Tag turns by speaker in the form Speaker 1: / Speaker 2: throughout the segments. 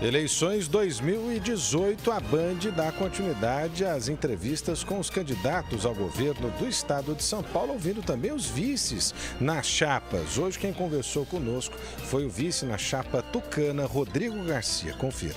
Speaker 1: Eleições 2018, a Band dá continuidade às entrevistas com os candidatos ao governo do estado de São Paulo, ouvindo também os vices nas chapas. Hoje quem conversou conosco foi o vice na chapa tucana, Rodrigo Garcia. Confira.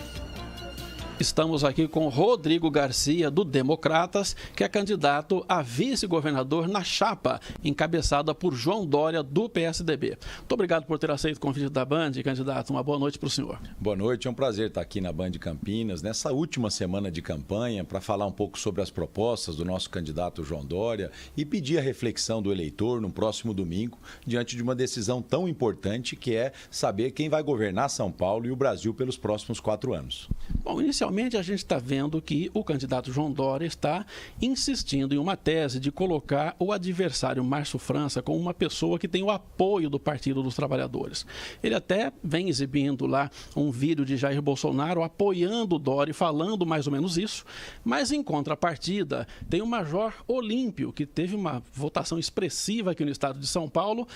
Speaker 2: Estamos aqui com Rodrigo Garcia, do Democratas, que é candidato a vice-governador na chapa, encabeçada por João Dória, do PSDB. Muito obrigado por ter aceito o convite da Band, candidato. Uma boa noite para o senhor.
Speaker 3: Boa noite, é um prazer estar aqui na Band Campinas, nessa última semana de campanha, para falar um pouco sobre as propostas do nosso candidato João Dória e pedir a reflexão do eleitor no próximo domingo, diante de uma decisão tão importante que é saber quem vai governar São Paulo e o Brasil pelos próximos 4 anos.
Speaker 2: Bom, inicialmente a gente está vendo que o candidato João Dória está insistindo em uma tese de colocar o adversário Márcio França como uma pessoa que tem o apoio do Partido dos Trabalhadores. Ele até vem exibindo lá um vídeo de Jair Bolsonaro apoiando o Dória e falando mais ou menos isso, mas em contrapartida tem o Major Olímpio, que teve uma votação expressiva aqui no estado de São Paulo,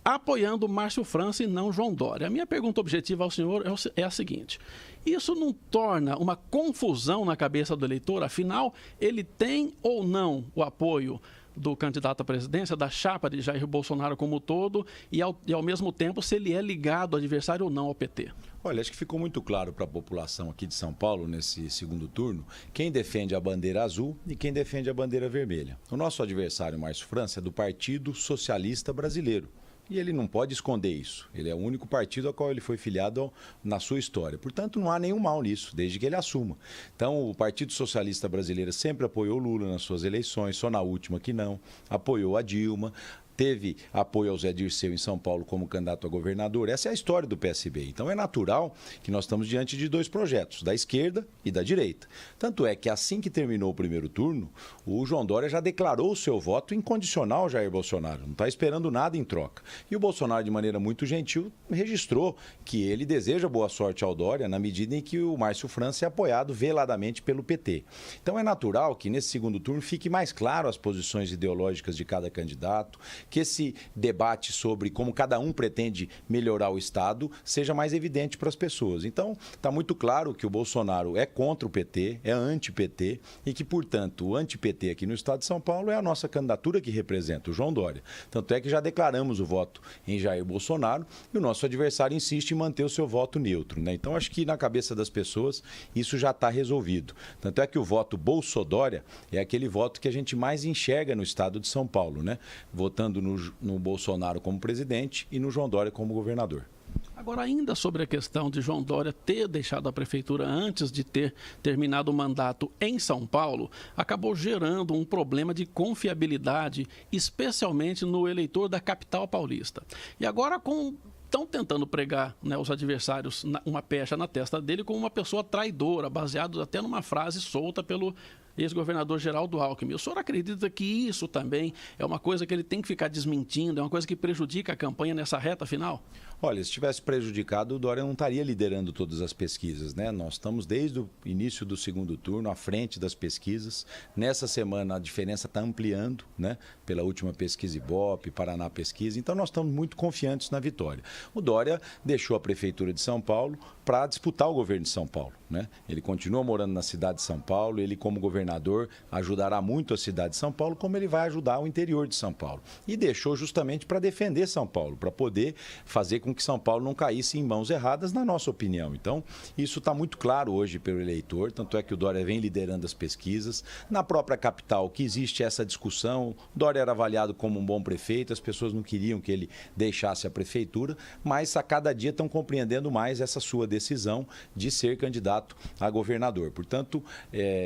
Speaker 2: apoiando Márcio França e não João Dória. A minha pergunta objetiva ao senhor é a seguinte: isso não torna uma confusão na cabeça do eleitor? Afinal, ele tem ou não o apoio do candidato à presidência, da chapa de Jair Bolsonaro como um todo, e ao mesmo tempo se ele é ligado ao adversário ou não ao PT?
Speaker 3: Olha, acho que ficou muito claro para a população aqui de São Paulo, nesse segundo turno, quem defende a bandeira azul e quem defende a bandeira vermelha. O nosso adversário, Márcio França, é do Partido Socialista Brasileiro. E ele não pode esconder isso. Ele é o único partido ao qual ele foi filiado na sua história. Portanto, não há nenhum mal nisso, desde que ele assuma. Então, o Partido Socialista Brasileiro sempre apoiou Lula nas suas eleições, só na última que não. Apoiou a Dilma. Teve apoio ao Zé Dirceu em São Paulo como candidato a governador. Essa é a história do PSB. Então é natural que nós estamos diante de 2 projetos, da esquerda e da direita. Tanto é que assim que terminou o primeiro turno, o João Dória já declarou o seu voto incondicional ao Jair Bolsonaro. Não está esperando nada em troca. E o Bolsonaro, de maneira muito gentil, registrou que ele deseja boa sorte ao Dória na medida em que o Márcio França é apoiado veladamente pelo PT. Então é natural que nesse segundo turno fique mais claro as posições ideológicas de cada candidato, que esse debate sobre como cada um pretende melhorar o Estado seja mais evidente para as pessoas. Então, está muito claro que o Bolsonaro é contra o PT, é anti-PT e que, portanto, o anti-PT aqui no Estado de São Paulo é a nossa candidatura que representa, o João Dória. Tanto é que já declaramos o voto em Jair Bolsonaro e o nosso adversário insiste em manter o seu voto neutro, né? Então, acho que na cabeça das pessoas isso já está resolvido. Tanto é que o voto Bolsodória é aquele voto que a gente mais enxerga no Estado de São Paulo, né? Votando no Bolsonaro como presidente e no João Dória como governador.
Speaker 2: Agora, ainda sobre a questão de João Dória ter deixado a prefeitura antes de ter terminado o mandato em São Paulo, acabou gerando um problema de confiabilidade, especialmente no eleitor da capital paulista. E agora, estão tentando pregar, né, os adversários uma pecha na testa dele como uma pessoa traidora, baseado até numa frase solta pelo ex-governador Geraldo Alckmin. O senhor acredita que isso também é uma coisa que ele tem que ficar desmentindo, é uma coisa que prejudica a campanha nessa reta final?
Speaker 3: Olha, se tivesse prejudicado, o Dória não estaria liderando todas as pesquisas, né? Nós estamos desde o início do segundo turno à frente das pesquisas. Nessa semana a diferença está ampliando, né? Pela última pesquisa Ibope, Paraná Pesquisa. Então nós estamos muito confiantes na vitória. O Dória deixou a prefeitura de São Paulo para disputar o governo de São Paulo, né? Ele continua morando na cidade de São Paulo, ele como governador ajudará muito a cidade de São Paulo, como ele vai ajudar o interior de São Paulo. E deixou justamente para defender São Paulo, para poder fazer com que São Paulo não caísse em mãos erradas, na nossa opinião. Então, isso está muito claro hoje pelo eleitor, tanto é que o Dória vem liderando as pesquisas. Na própria capital, que existe essa discussão, o Dória era avaliado como um bom prefeito, as pessoas não queriam que ele deixasse a prefeitura, mas a cada dia estão compreendendo mais essa sua decisão de ser candidato a governador. Portanto,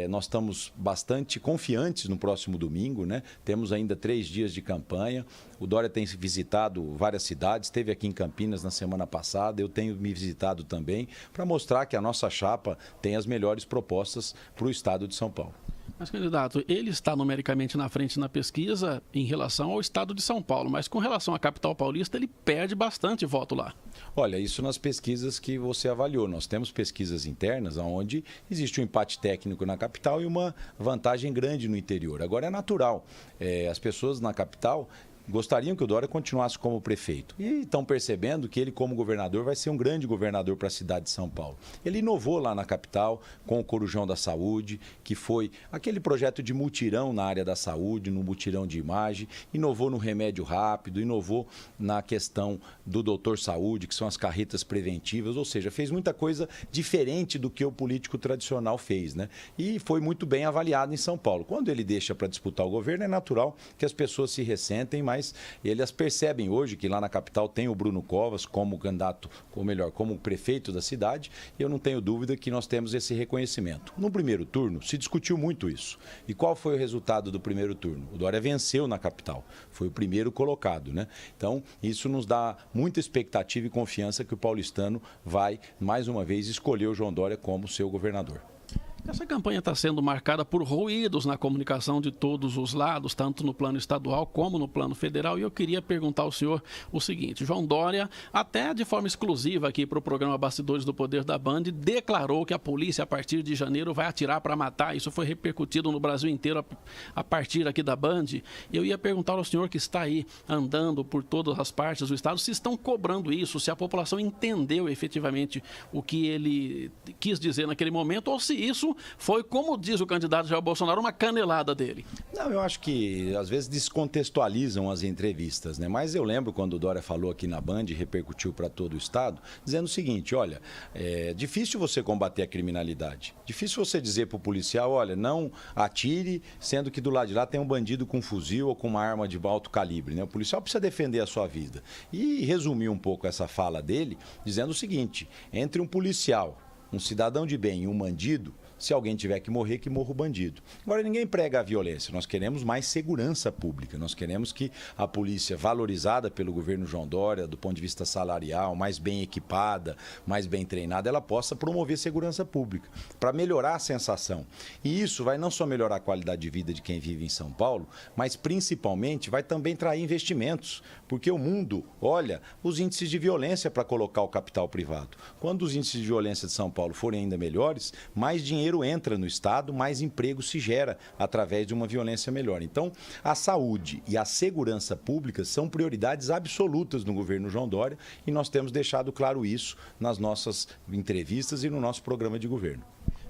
Speaker 3: nós estamos bastante confiantes no próximo domingo, né? Temos ainda 3 dias de campanha. O Dória tem visitado várias cidades, esteve aqui em Campinas na semana passada, eu tenho me visitado também, para mostrar que a nossa chapa tem as melhores propostas para o estado de São Paulo.
Speaker 2: Mas, candidato, ele está numericamente na frente na pesquisa em relação ao estado de São Paulo, mas com relação à capital paulista, ele perde bastante voto lá.
Speaker 3: Olha, isso nas pesquisas que você avaliou. Nós temos pesquisas internas onde existe um empate técnico na capital e uma vantagem grande no interior. Agora, é natural. As pessoas na capital gostariam que o Dória continuasse como prefeito. E estão percebendo que ele, como governador, vai ser um grande governador para a cidade de São Paulo. Ele inovou lá na capital com o Corujão da Saúde, que foi aquele projeto de mutirão na área da saúde, no mutirão de imagem, inovou no remédio rápido, inovou na questão do Doutor Saúde, que são as carretas preventivas, ou seja, fez muita coisa diferente do que o político tradicional fez, né? E foi muito bem avaliado em São Paulo. Quando ele deixa para disputar o governo, é natural que as pessoas se ressentem, mas eles percebem hoje que lá na capital tem o Bruno Covas como candidato, ou melhor, como prefeito da cidade, e eu não tenho dúvida que nós temos esse reconhecimento. No primeiro turno, se discutiu muito isso. E qual foi o resultado do primeiro turno? O Dória venceu na capital, foi o primeiro colocado, né? Então, isso nos dá muita expectativa e confiança que o paulistano vai, mais uma vez, escolher o João Dória como seu governador.
Speaker 2: Essa campanha está sendo marcada por ruídos na comunicação de todos os lados, tanto no plano estadual como no plano federal. E eu queria perguntar ao senhor o seguinte: João Dória, até de forma exclusiva aqui para o programa Bastidores do Poder da Band, declarou que a polícia a partir de janeiro vai atirar para matar. Isso foi repercutido no Brasil inteiro a partir aqui da Band. E eu ia perguntar ao senhor que está aí andando por todas as partes do estado, se estão cobrando isso, se a população entendeu efetivamente o que ele quis dizer naquele momento, ou se isso foi, como diz o candidato Jair Bolsonaro, uma canelada dele.
Speaker 3: Não, eu acho que às vezes descontextualizam as entrevistas, né? Mas eu lembro quando o Dória falou aqui na Band e repercutiu para todo o estado, dizendo o seguinte: olha, é difícil você combater a criminalidade, difícil você dizer para o policial, olha, não atire, sendo que do lado de lá tem um bandido com um fuzil ou com uma arma de alto calibre, né? O policial precisa defender a sua vida. E resumiu um pouco essa fala dele, dizendo o seguinte: entre um policial, um cidadão de bem e um bandido, se alguém tiver que morrer, que morra o bandido. Agora, ninguém prega a violência. Nós queremos mais segurança pública. Nós queremos que a polícia, valorizada pelo governo João Dória, do ponto de vista salarial, mais bem equipada, mais bem treinada, ela possa promover segurança pública, para melhorar a sensação. E isso vai não só melhorar a qualidade de vida de quem vive em São Paulo, mas principalmente vai também trazer investimentos, porque o mundo olha os índices de violência para colocar o capital privado. Quando os índices de violência de São Paulo forem ainda melhores, mais dinheiro entra no Estado, mais emprego se gera através de uma violência melhor. Então, a saúde e a segurança pública são prioridades absolutas no governo João Dória e nós temos deixado claro isso nas nossas entrevistas e no nosso programa de governo.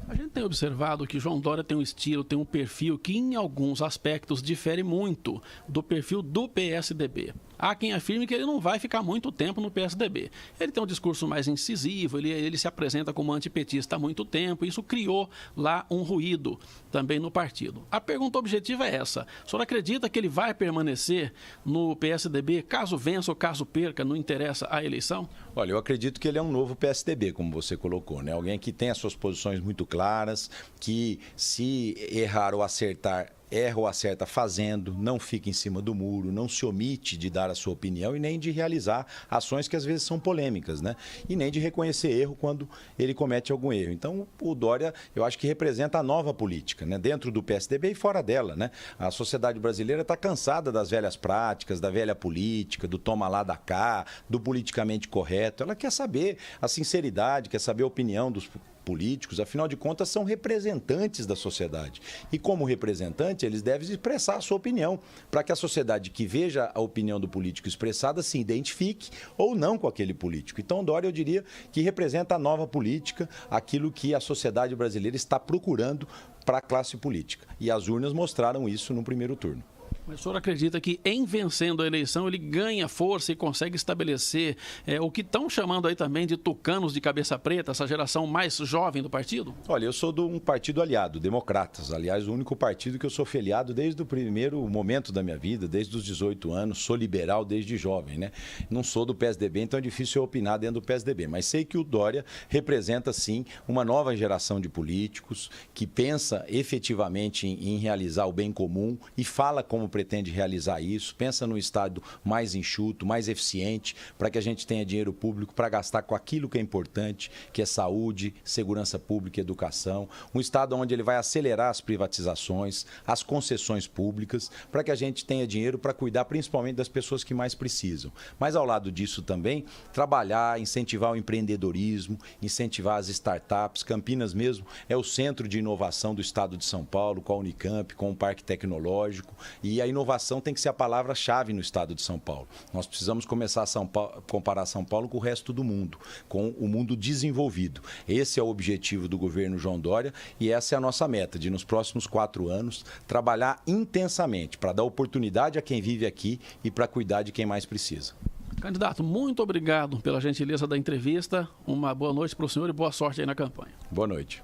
Speaker 2: A gente tem observado que João Dória tem um estilo, tem um perfil que em alguns aspectos difere muito do perfil do PSDB. Há quem afirme que ele não vai ficar muito tempo no PSDB. Ele tem um discurso mais incisivo, ele se apresenta como antipetista há muito tempo, e isso criou lá um ruído também no partido. A pergunta objetiva é essa: o senhor acredita que ele vai permanecer no PSDB caso vença ou caso perca, não interessa a eleição?
Speaker 3: Olha, eu acredito que ele é um novo PSDB, como você colocou, né? Alguém que tem as suas posições muito claras, que se errar ou acertar, erra ou acerta fazendo, não fica em cima do muro, não se omite de dar a sua opinião e nem de realizar ações que às vezes são polêmicas, né? E nem de reconhecer erro quando ele comete algum erro. Então, o Dória, eu acho que representa a nova política, né? Dentro do PSDB e fora dela, né? A sociedade brasileira está cansada das velhas práticas, da velha política, do toma lá da cá, do politicamente correto. Ela quer saber a sinceridade, quer saber a opinião dos políticos, afinal de contas, são representantes da sociedade. E como representante, eles devem expressar a sua opinião, para que a sociedade que veja a opinião do político expressada se identifique ou não com aquele político. Então, o Dória, eu diria que representa a nova política, aquilo que a sociedade brasileira está procurando para a classe política. E as urnas mostraram isso no primeiro turno.
Speaker 2: Mas o senhor acredita que em vencendo a eleição ele ganha força e consegue estabelecer o que estão chamando aí também de tucanos de cabeça preta, essa geração mais jovem do partido?
Speaker 3: Olha, eu sou de um partido aliado, Democratas. Aliás, o único partido que eu sou filiado desde o primeiro momento da minha vida, desde os 18 anos, sou liberal desde jovem, né? Não sou do PSDB, então é difícil eu opinar dentro do PSDB. Mas sei que o Dória representa, sim, uma nova geração de políticos que pensa efetivamente em realizar o bem comum e fala como pretende realizar isso, pensa num Estado mais enxuto, mais eficiente, para que a gente tenha dinheiro público para gastar com aquilo que é importante, que é saúde, segurança pública e educação. Um Estado onde ele vai acelerar as privatizações, as concessões públicas, para que a gente tenha dinheiro para cuidar principalmente das pessoas que mais precisam. Mas, ao lado disso também, trabalhar, incentivar o empreendedorismo, incentivar as startups. Campinas mesmo é o centro de inovação do Estado de São Paulo, com a Unicamp, com o Parque Tecnológico, e e a inovação tem que ser a palavra-chave no estado de São Paulo. Nós precisamos começar a comparar São Paulo com o resto do mundo, com o mundo desenvolvido. Esse é o objetivo do governo João Dória e essa é a nossa meta, de nos próximos 4 anos trabalhar intensamente para dar oportunidade a quem vive aqui e para cuidar de quem mais precisa.
Speaker 2: Candidato, muito obrigado pela gentileza da entrevista. Uma boa noite para o senhor e boa sorte aí na campanha.
Speaker 3: Boa noite.